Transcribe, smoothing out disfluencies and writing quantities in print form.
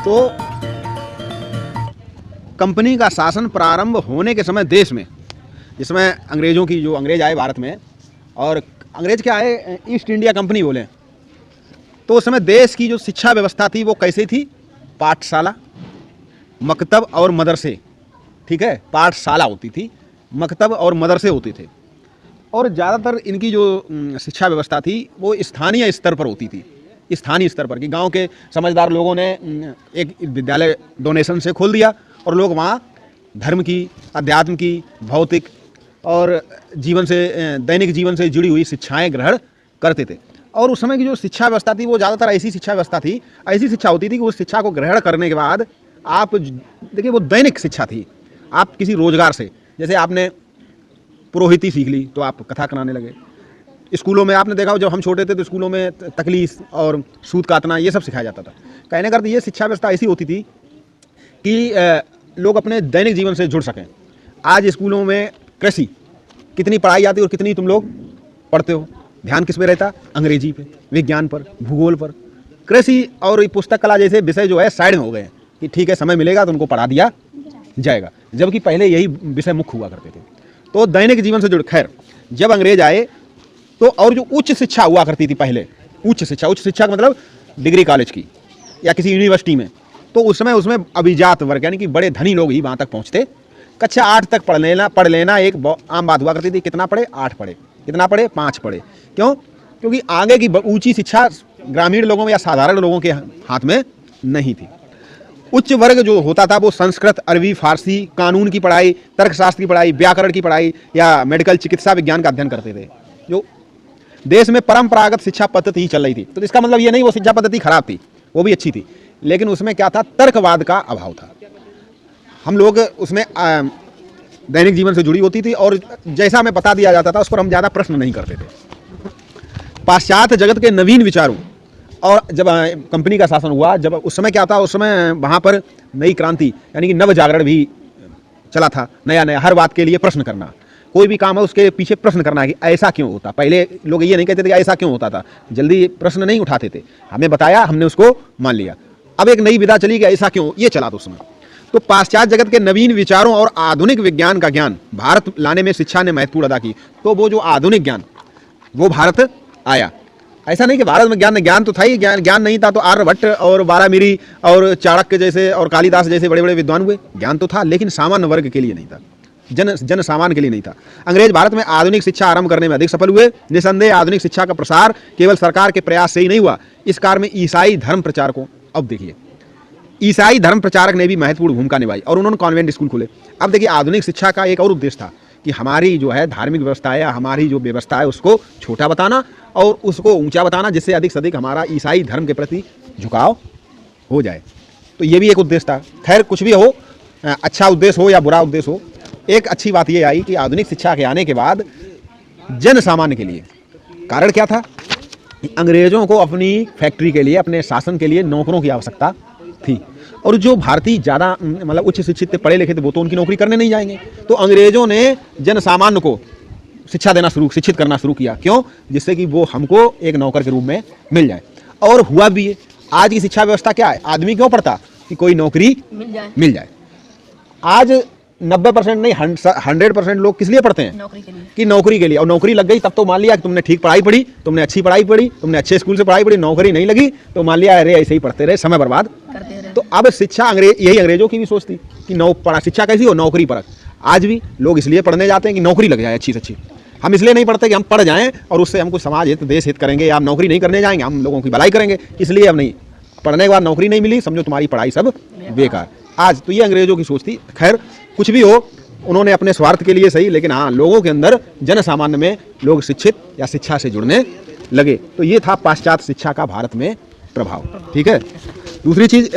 तो कंपनी का शासन प्रारंभ होने के समय देश में, जिसमें अंग्रेज़ों की, जो अंग्रेज आए भारत में, और अंग्रेज क्या आए, ईस्ट इंडिया कंपनी बोले, तो उस समय देश की जो शिक्षा व्यवस्था थी वो कैसी थी? पाठशाला, मकतब और मदरसे। ठीक है, पाठशाला होती थी, मकतब और मदरसे होते थे, और ज़्यादातर इनकी जो शिक्षा व्यवस्था थी वो स्थानीय स्तर पर होती थी। स्थानीय स्तर पर कि गांव के समझदार लोगों ने एक विद्यालय डोनेशन से खोल दिया और लोग वहाँ धर्म की, अध्यात्म की, भौतिक और जीवन से, दैनिक जीवन से जुड़ी हुई शिक्षाएं ग्रहण करते थे। और उस समय की जो शिक्षा व्यवस्था थी वो ज़्यादातर ऐसी शिक्षा व्यवस्था थी, ऐसी शिक्षा होती थी कि उस शिक्षा को ग्रहण करने के बाद आप देखिए, वो दैनिक शिक्षा थी। आप किसी रोजगार से, जैसे आपने पुरोहिती सीख ली तो आप कथा कराने लगे। स्कूलों में आपने देखा, जब हम छोटे थे तो स्कूलों में तकलीस और सूत काटना ये सब सिखाया जाता था। कहने का अर्थ ये शिक्षा व्यवस्था ऐसी होती थी कि लोग अपने दैनिक जीवन से जुड़ सकें। आज स्कूलों में कृषि, कितनी पढ़ाई आती है और कितनी तुम लोग पढ़ते हो? ध्यान किस पे रहता? अंग्रेजी पे, विज्ञान पर, भूगोल पर। कृषि और पुस्तक कला जैसे विषय जो है साइड में हो गए कि ठीक है, समय मिलेगा तो उनको पढ़ा दिया जाएगा, जबकि पहले यही विषय मुख्य हुआ करते थे। तो दैनिक जीवन से जुड़, खैर जब अंग्रेज आए तो, और जो उच्च शिक्षा हुआ करती थी पहले, उच्च शिक्षा का मतलब डिग्री कॉलेज की या किसी यूनिवर्सिटी में, तो उस समय उसमें अभिजात वर्ग यानी कि बड़े धनी लोग ही वहाँ तक पहुँचते। कक्षा 8 तक पढ़ लेना एक आम बात हुआ करती थी। कितना पढ़े? 8 पढ़े। कितना पढ़े? 5 पढ़े। क्यों? क्योंकि आगे की ऊंची शिक्षा ग्रामीण लोगों में या साधारण लोगों के हाथ में नहीं थी। उच्च वर्ग जो होता था वो संस्कृत, अरबी, फारसी, कानून की पढ़ाई, तर्कशास्त्र की पढ़ाई, व्याकरण की पढ़ाई या मेडिकल, चिकित्सा विज्ञान का अध्ययन करते थे। जो देश में परंपरागत शिक्षा पद्धति ही चल रही थी। तो इसका मतलब ये नहीं वो शिक्षा पद्धति खराब थी, वो भी अच्छी थी, लेकिन उसमें क्या था? तर्कवाद का अभाव था। हम लोग उसमें दैनिक जीवन से जुड़ी होती थी और जैसा हमें बता दिया जाता था उस पर हम ज़्यादा प्रश्न नहीं करते थे। पाश्चात्य जगत के नवीन विचारों, और जब कंपनी का शासन हुआ, जब उस समय क्या था, उस समय वहाँ पर नई क्रांति यानी कि नव जागरण भी चला था। नया नया हर बात के लिए प्रश्न करना, कोई भी काम है उसके पीछे प्रश्न करना कि ऐसा क्यों होता। पहले लोग ये नहीं कहते थे कि ऐसा क्यों होता था, जल्दी प्रश्न नहीं उठाते थे। हमें बताया, हमने उसको मान लिया। अब एक नई विधा चली कि ऐसा क्यों, ये चला था उस समय। तो पाश्चात्य जगत के नवीन विचारों और आधुनिक विज्ञान का ज्ञान भारत लाने में शिक्षा ने महत्वपूर्ण अदा की। तो वो जो आधुनिक ज्ञान वो भारत आया। ऐसा नहीं कि भारत में ज्ञान तो था ही, ज्ञान नहीं था तो आर्यभट्ट और बारामिरी और चाणक्य जैसे और कालिदास जैसे बड़े बड़े विद्वान हुए। ज्ञान तो था, लेकिन सामान्य वर्ग के लिए नहीं था, जन सामान्य के लिए नहीं था। अंग्रेज भारत में आधुनिक शिक्षा आरंभ करने में अधिक सफल हुए। निसंदेह आधुनिक शिक्षा का प्रसार केवल सरकार के प्रयास से ही नहीं हुआ, इस कार्य में ईसाई धर्म प्रचारकों, अब देखिए ईसाई धर्म प्रचारक ने भी महत्वपूर्ण भूमिका निभाई और उन्होंने कॉन्वेंट स्कूल खोले। अब देखिए, आधुनिक शिक्षा का एक और उद्देश्य था कि हमारी जो है धार्मिक व्यवस्था है, हमारी जो व्यवस्था है उसको छोटा बताना और उसको ऊंचा बताना, जिससे अधिक से अधिक हमारा ईसाई धर्म के प्रति झुकाव हो जाए। तो ये भी एक उद्देश्य था। खैर, कुछ भी हो, अच्छा उद्देश्य हो या बुरा उद्देश्य हो, एक अच्छी बात ये आई कि आधुनिक शिक्षा के आने के बाद जन सामान्य के लिए कारण क्या था? अंग्रेजों को अपनी फैक्ट्री के लिए, अपने शासन के लिए नौकरों की आवश्यकता थी, और जो भारतीय ज़्यादा मतलब उच्च शिक्षित थे, पढ़े लिखे थे, वो तो उनकी नौकरी करने नहीं जाएंगे। तो अंग्रेजों ने जन सामान्य को शिक्षित करना शुरू किया। क्यों? जिससे कि वो हमको एक नौकर के रूप में मिल जाए, और हुआ भी है। आज की शिक्षा व्यवस्था क्या है? आदमी क्यों पढ़ता? कि कोई नौकरी मिल जाए। आज 90% नहीं 100% लोग किस लिए पढ़ते हैं? नौकरी के लिए। कि नौकरी के लिए, और नौकरी लग गई तब तो मान लिया कि तुमने ठीक पढ़ाई पढ़ी, तुमने अच्छी पढ़ाई पढ़ी, तुमने अच्छे स्कूल से पढ़ाई पढ़ी। नौकरी नहीं लगी तो मान लिया अरे ऐसे ही पढ़ते रहे, समय बर्बाद करते रहे। तो अब शिक्षा यही अंग्रेजों की भी सोच थी कि शिक्षा कैसी हो? नौकरी परक। आज भी लोग इसलिए पढ़ने जाते हैं कि नौकरी लग जाए अच्छी से अच्छी। हम इसलिए नहीं पढ़ते कि हम पढ़ जाएं और उससे हमको समाज हित, देश हित करेंगे, या हम नौकरी नहीं करने जाएंगे, हम लोगों की भलाई करेंगे, इसलिए अब नहीं। पढ़ने के बाद नौकरी नहीं मिली, समझो तुम्हारी पढ़ाई सब बेकार। आज तो ये अंग्रेजों की सोच थी। खैर, कुछ भी हो, उन्होंने अपने स्वार्थ के लिए सही, लेकिन हाँ, लोगों के अंदर, जन सामान्य में लोग शिक्षित या शिक्षा से जुड़ने लगे। तो ये था पाश्चात्य शिक्षा का भारत में प्रभाव। ठीक है। दूसरी चीज़